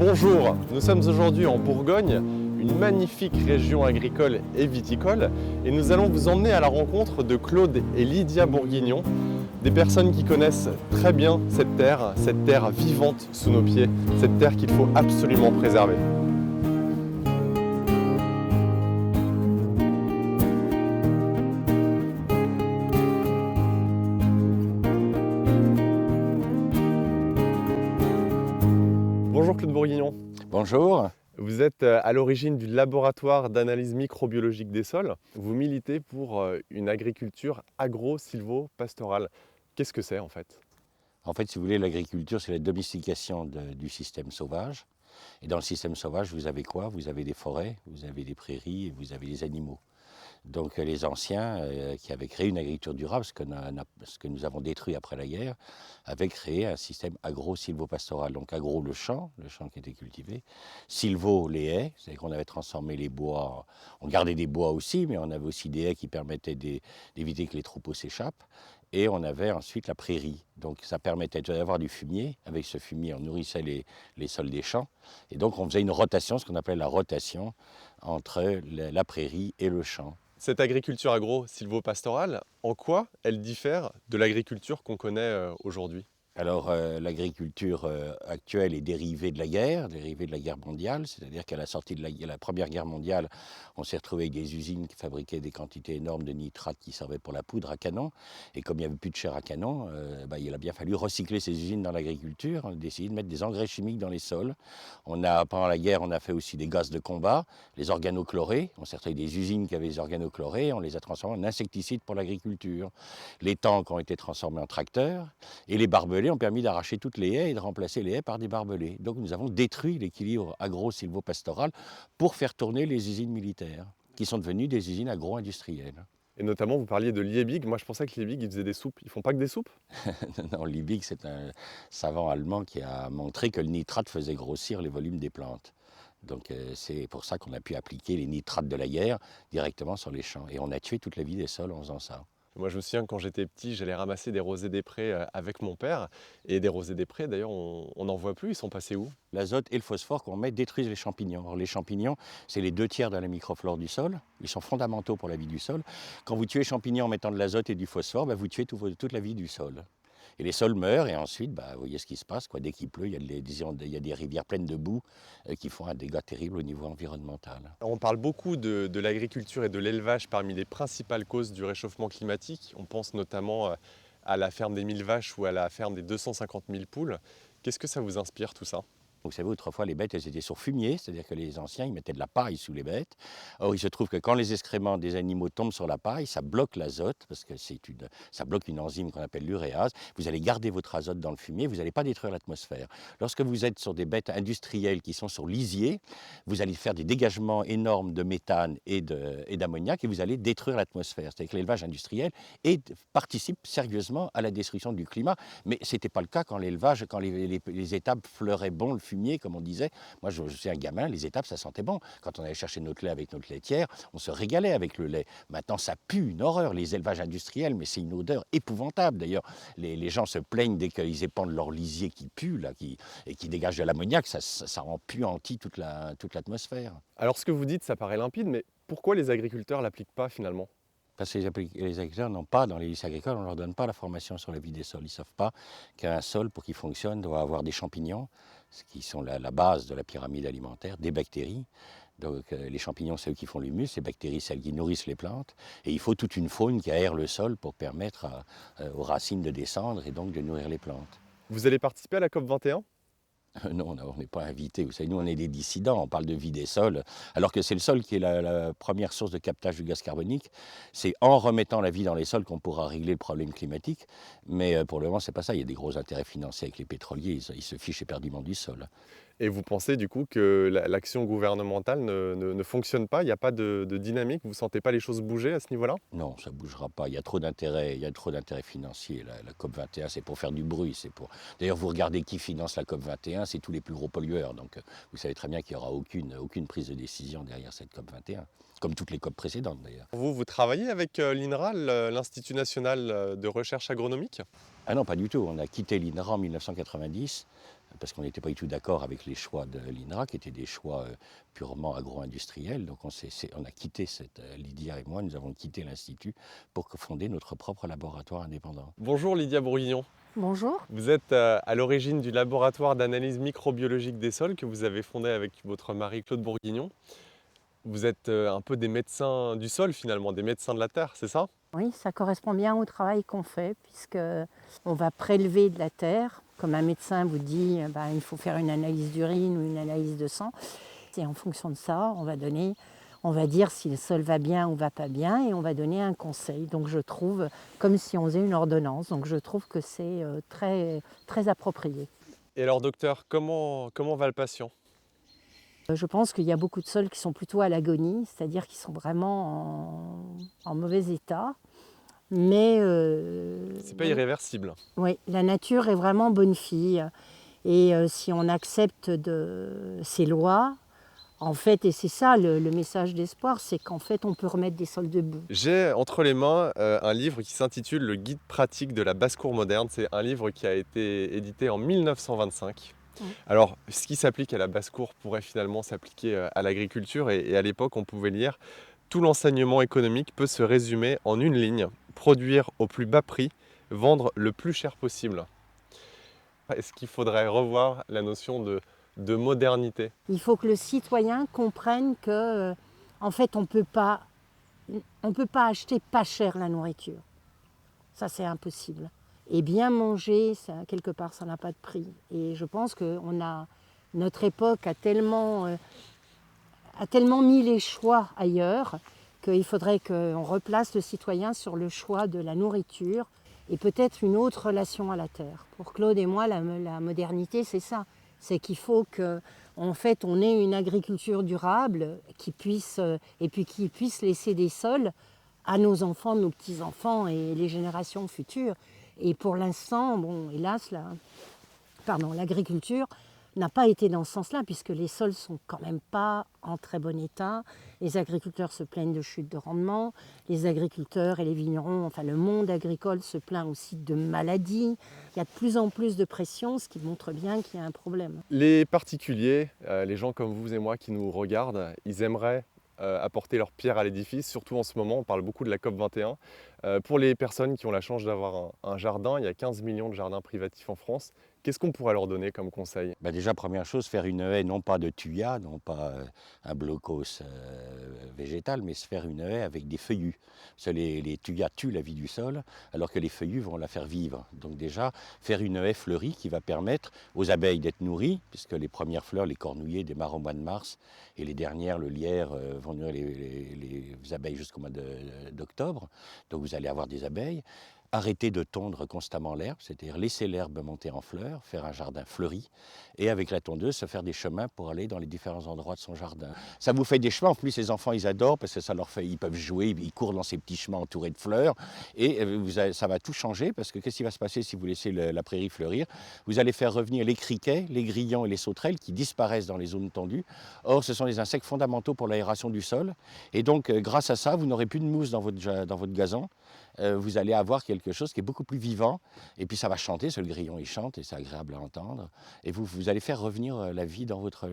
Bonjour, nous sommes aujourd'hui en Bourgogne, une magnifique région agricole et viticole, et nous allons vous emmener à la rencontre de Claude et Lydia Bourguignon, des personnes qui connaissent très bien cette terre vivante sous nos pieds, cette terre qu'il faut absolument préserver. Bonjour Claude Bourguignon. Bonjour. Vous êtes à l'origine du laboratoire d'analyse microbiologique des sols. Vous militez pour une agriculture agro-sylvo-pastorale. Qu'est-ce que c'est en fait? En fait, si vous voulez, l'agriculture, c'est la domestication du système sauvage. Et dans le système sauvage, vous avez quoi? Vous avez des forêts, vous avez des prairies et vous avez des animaux. Donc les anciens qui avaient créé une agriculture durable, ce que nous avons détruit après la guerre, avaient créé un système agro-sylvo-pastoral. Donc agro, le champ qui était cultivé, sylvo, les haies, c'est-à-dire qu'on avait transformé les bois, on gardait des bois aussi, mais on avait aussi des haies qui permettaient d'éviter que les troupeaux s'échappent. Et on avait ensuite la prairie. Donc ça permettait d'avoir du fumier. Avec ce fumier, on nourrissait les sols des champs. Et donc on faisait une rotation, ce qu'on appelait la rotation, entre la prairie et le champ. Cette agriculture agro-sylvo-pastorale, en quoi elle diffère de l'agriculture qu'on connaît aujourd'hui? Alors l'agriculture actuelle est dérivée de la guerre mondiale, c'est-à-dire qu'à la sortie de la Première Guerre mondiale, on s'est retrouvé avec des usines qui fabriquaient des quantités énormes de nitrates qui servaient pour la poudre à canon. Et comme il n'y avait plus de chair à canon, il a bien fallu recycler ces usines dans l'agriculture. On a décidé de mettre des engrais chimiques dans les sols. Pendant la guerre, on a fait aussi des gaz de combat, les organochlorés. On s'est retrouvé avec des usines qui avaient des organochlorés, on les a transformés en insecticides pour l'agriculture. Les tanks ont été transformés en tracteurs et les barbelés ont permis d'arracher toutes les haies et de remplacer les haies par des barbelés. Donc nous avons détruit l'équilibre agro-sylvo-pastoral pour faire tourner les usines militaires, qui sont devenues des usines agro-industrielles. Et notamment, vous parliez de Liebig. Moi, je pensais que Liebig, ils faisaient des soupes. Ils font pas que des soupes? Non, Liebig, c'est un savant allemand qui a montré que le nitrate faisait grossir les volumes des plantes. Donc c'est pour ça qu'on a pu appliquer les nitrates de la guerre directement sur les champs. Et on a tué toute la vie des sols en faisant ça. Moi, je me souviens que quand j'étais petit, j'allais ramasser des rosés des prés avec mon père. Et des rosés des prés, d'ailleurs, on n'en voit plus. Ils sont passés où? L'azote et le phosphore qu'on met détruisent les champignons. Alors, les champignons, c'est les 2 tiers de la microflore du sol. Ils sont fondamentaux pour la vie du sol. Quand vous tuez les champignons en mettant de l'azote et du phosphore, vous tuez toute la vie du sol. Et les sols meurent et ensuite, vous voyez ce qui se passe. Dès qu'il pleut, il y a des rivières pleines de boue qui font un dégât terrible au niveau environnemental. On parle beaucoup de l'agriculture et de l'élevage parmi les principales causes du réchauffement climatique. On pense notamment à la ferme des 1000 vaches ou à la ferme des 250 000 poules. Qu'est-ce que ça vous inspire tout ça? Vous savez, autrefois, les bêtes, elles étaient sur fumier, c'est-à-dire que les anciens, ils mettaient de la paille sous les bêtes. Or, il se trouve que quand les excréments des animaux tombent sur la paille, ça bloque l'azote, parce que ça bloque une enzyme qu'on appelle l'uréase. Vous allez garder votre azote dans le fumier, vous n'allez pas détruire l'atmosphère. Lorsque vous êtes sur des bêtes industrielles qui sont sur lisier, vous allez faire des dégagements énormes de méthane et d'ammoniac et vous allez détruire l'atmosphère. C'est-à-dire que l'élevage industriel participe sérieusement à la destruction du climat. Mais ce n'était pas le cas quand l'élevage, quand les étables fleuraient bon le fumier, comme on disait. Moi, je suis un gamin, les étapes, ça sentait bon. Quand on allait chercher notre lait avec notre laitière, on se régalait avec le lait. Maintenant, ça pue, une horreur, les élevages industriels, mais c'est une odeur épouvantable. D'ailleurs, les gens se plaignent dès qu'ils épandent leur lisier qui pue, et qui dégage de l'ammoniac, ça rend puanti toute l'atmosphère. Alors, ce que vous dites, ça paraît limpide, mais pourquoi les agriculteurs ne l'appliquent pas finalement? Parce que les agriculteurs n'ont pas, dans les lycées agricoles, on ne leur donne pas la formation sur la vie des sols. Ils ne savent pas qu'un sol, pour qu'il fonctionne, doit avoir des champignons, qui sont la base de la pyramide alimentaire, des bactéries. Donc les champignons, c'est eux qui font l'humus, les bactéries, celles qui nourrissent les plantes. Et il faut toute une faune qui aère le sol pour permettre aux racines de descendre et donc de nourrir les plantes. Vous allez participer à la COP 21? Non, on n'est pas invités. Vous savez, nous, on est des dissidents. On parle de vie des sols, alors que c'est le sol qui est la première source de captage du gaz carbonique. C'est en remettant la vie dans les sols qu'on pourra régler le problème climatique. Mais pour le moment, c'est pas ça. Il y a des gros intérêts financiers avec les pétroliers. Ils se fichent éperdument du sol. Et vous pensez du coup que l'action gouvernementale ne fonctionne pas? Il n'y a pas de dynamique? Vous ne sentez pas les choses bouger à ce niveau-là? Non, ça ne bougera pas. Il y a trop d'intérêts financiers. La COP 21, c'est pour faire du bruit. D'ailleurs, vous regardez qui finance la COP 21, c'est tous les plus gros pollueurs. Donc, vous savez très bien qu'il n'y aura aucune prise de décision derrière cette COP 21, comme toutes les COP précédentes d'ailleurs. Vous travaillez avec l'INRA, l'Institut national de recherche agronomique? Ah non, pas du tout. On a quitté l'INRA en 1990 parce qu'on n'était pas du tout d'accord avec les choix de l'INRA, qui étaient des choix purement agro-industriels. Donc on a quitté, Lydia et moi, nous avons quitté l'Institut pour fonder notre propre laboratoire indépendant. Bonjour Lydia Bourguignon. Bonjour. Vous êtes à l'origine du laboratoire d'analyse microbiologique des sols que vous avez fondé avec votre mari Claude Bourguignon. Vous êtes un peu des médecins du sol finalement, des médecins de la terre, c'est ça? Oui, ça correspond bien au travail qu'on fait, puisque on va prélever de la terre. Comme un médecin vous dit, il faut faire une analyse d'urine ou une analyse de sang. Et en fonction de ça, on va dire si le sol va bien ou va pas bien, et on va donner un conseil. Donc je trouve, comme si on faisait une ordonnance, donc je trouve que c'est très, très approprié. Et alors docteur, comment va le patient? Je pense qu'il y a beaucoup de sols qui sont plutôt à l'agonie, c'est-à-dire qui sont vraiment en mauvais état. Mais C'est pas irréversible. oui, la nature est vraiment bonne fille. Et si on accepte ces lois, en fait, et c'est ça le message d'espoir, c'est qu'en fait on peut remettre des sols debout. J'ai entre les mains un livre qui s'intitule Le guide pratique de la basse-cour moderne. C'est un livre qui a été édité en 1925. Alors, ce qui s'applique à la basse-cour pourrait finalement s'appliquer à l'agriculture et à l'époque, on pouvait lire « Tout l'enseignement économique peut se résumer en une ligne, produire au plus bas prix, vendre le plus cher possible ». Est-ce qu'il faudrait revoir la notion de modernité? Il faut que le citoyen comprenne que, en fait, on peut pas acheter pas cher la nourriture. Ça, c'est impossible. Et bien manger, ça, quelque part, ça n'a pas de prix. Et je pense que notre époque a tellement mis les choix ailleurs qu'il faudrait qu'on replace le citoyen sur le choix de la nourriture et peut-être une autre relation à la terre. Pour Claude et moi, la modernité, c'est ça. C'est qu'il faut qu'en fait, on ait une agriculture durable qui puisse laisser des sols à nos enfants, nos petits-enfants et les générations futures. Et pour l'instant, hélas, l'agriculture n'a pas été dans ce sens-là, puisque les sols sont quand même pas en très bon état. Les agriculteurs se plaignent de chute de rendement. Les agriculteurs et les vignerons, enfin le monde agricole se plaint aussi de maladies. Il y a de plus en plus de pression, ce qui montre bien qu'il y a un problème. Les particuliers, les gens comme vous et moi qui nous regardent, ils aimeraient apporter leur pierre à l'édifice, surtout en ce moment, on parle beaucoup de la COP21. Pour les personnes qui ont la chance d'avoir un jardin, il y a 15 millions de jardins privatifs en France. Qu'est-ce qu'on pourrait leur donner comme conseil? Déjà, première chose, faire une haie, non pas de thuya, non pas un blocos végétal, mais se faire une haie avec des feuillus. Parce que les thuyas tuent la vie du sol, alors que les feuillus vont la faire vivre. Donc déjà, faire une haie fleurie qui va permettre aux abeilles d'être nourries, puisque les premières fleurs, les cornouillers, démarrent au mois de mars, et les dernières, le lierre, vont nourrir les abeilles jusqu'au mois d'octobre. Donc vous allez avoir des abeilles. Arrêter de tondre constamment l'herbe, c'est-à-dire laisser l'herbe monter en fleurs, faire un jardin fleuri, et avec la tondeuse, se faire des chemins pour aller dans les différents endroits de son jardin. Ça vous fait des chemins, en plus les enfants ils adorent, parce que ça leur fait, ils peuvent jouer, ils courent dans ces petits chemins entourés de fleurs, et ça va tout changer, parce que qu'est-ce qui va se passer si vous laissez la prairie fleurir? Vous allez faire revenir les criquets, les grillons et les sauterelles qui disparaissent dans les zones tendues. Or, ce sont des insectes fondamentaux pour l'aération du sol, et donc grâce à ça, vous n'aurez plus de mousse dans votre gazon. Vous allez avoir quelque chose qui est beaucoup plus vivant, et puis ça va chanter, le grillon il chante et c'est agréable à entendre, et vous allez faire revenir la vie dans votre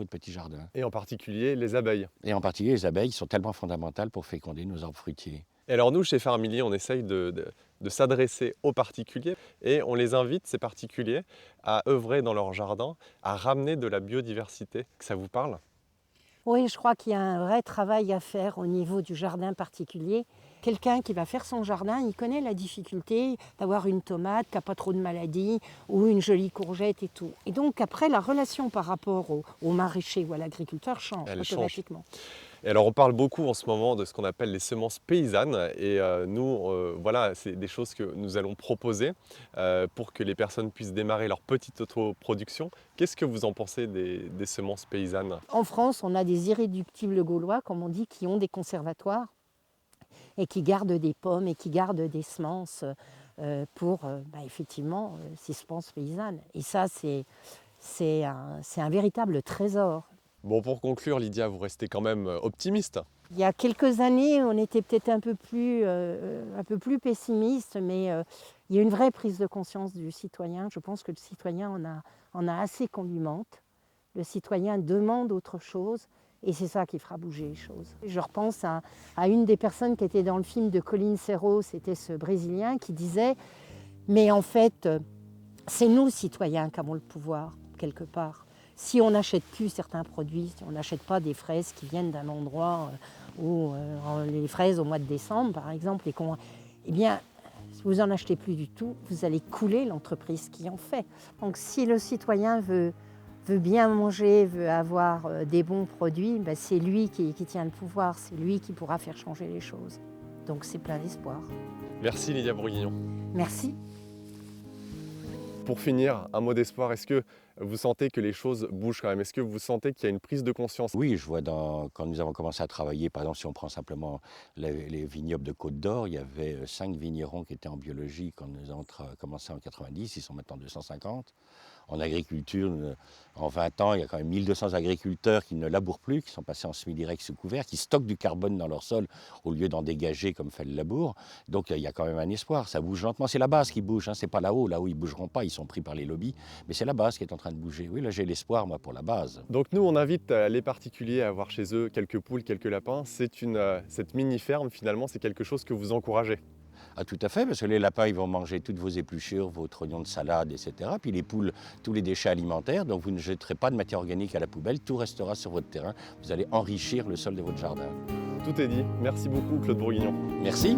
petit jardin. Et en particulier les abeilles. Et en particulier les abeilles sont tellement fondamentales pour féconder nos arbres fruitiers. Et alors nous, chez Farmilly, on essaye de s'adresser aux particuliers et on les invite, ces particuliers, à œuvrer dans leur jardin, à ramener de la biodiversité. Ça vous parle? Oui, je crois qu'il y a un vrai travail à faire au niveau du jardin particulier. Quelqu'un qui va faire son jardin, il connaît la difficulté d'avoir une tomate qui n'a pas trop de maladies ou une jolie courgette et tout. Et donc après, la relation par rapport au maraîcher ou à l'agriculteur change automatiquement. Et alors on parle beaucoup en ce moment de ce qu'on appelle les semences paysannes et voilà, c'est des choses que nous allons proposer pour que les personnes puissent démarrer leur petite autoproduction. Qu'est-ce que vous en pensez des semences paysannes? En France, on a des irréductibles gaulois, comme on dit, qui ont des conservatoires et qui gardent des pommes et qui gardent des semences pour effectivement ces semences paysannes. Et ça, c'est un véritable trésor. Bon, pour conclure, Lydia, vous restez quand même optimiste? Il y a quelques années, on était peut-être un peu plus pessimiste, mais il y a une vraie prise de conscience du citoyen. Je pense que le citoyen en a assez qu'on lui mente. Le citoyen demande autre chose et c'est ça qui fera bouger les choses. Je repense à une des personnes qui était dans le film de Colin Serrault, c'était ce Brésilien qui disait « Mais en fait, c'est nous, citoyens, qui avons le pouvoir, quelque part. Si on n'achète plus certains produits, si on n'achète pas des fraises qui viennent d'un endroit où les fraises au mois de décembre, par exemple, eh bien, si vous n'en achetez plus du tout, vous allez couler l'entreprise qui en fait. Donc si le citoyen veut bien manger, veut avoir des bons produits, ben c'est lui qui tient le pouvoir, c'est lui qui pourra faire changer les choses. Donc c'est plein d'espoir. Merci Lydia Bourguignon. Merci. Pour finir, un mot d'espoir, est-ce que vous sentez que les choses bougent quand même? Est-ce que vous sentez qu'il y a une prise de conscience? Oui, je vois quand nous avons commencé à travailler, par exemple, si on prend simplement les vignobles de Côte d'Or, il y avait 5 vignerons qui étaient en biologie quand nous avons commencé en 90, ils sont maintenant 250. En agriculture, en 20 ans, il y a quand même 1200 agriculteurs qui ne labourent plus, qui sont passés en semi-direct sous couvert, qui stockent du carbone dans leur sol au lieu d'en dégager comme fait le labour. Donc il y a quand même un espoir, ça bouge lentement. C'est la base qui bouge, hein. C'est pas là-haut ils ne bougeront pas, ils sont pris par les lobbies. Mais c'est la base qui est en train de bouger. Oui, là j'ai l'espoir, moi, pour la base. Donc nous, on invite les particuliers à avoir chez eux quelques poules, quelques lapins. Cette mini-ferme, finalement, c'est quelque chose que vous encouragez. Ah, tout à fait, parce que les lapins, ils vont manger toutes vos épluchures, vos oignons de salade, etc. Puis les poules, tous les déchets alimentaires. Donc vous ne jetterez pas de matière organique à la poubelle, tout restera sur votre terrain. Vous allez enrichir le sol de votre jardin. Tout est dit. Merci beaucoup, Claude Bourguignon. Merci.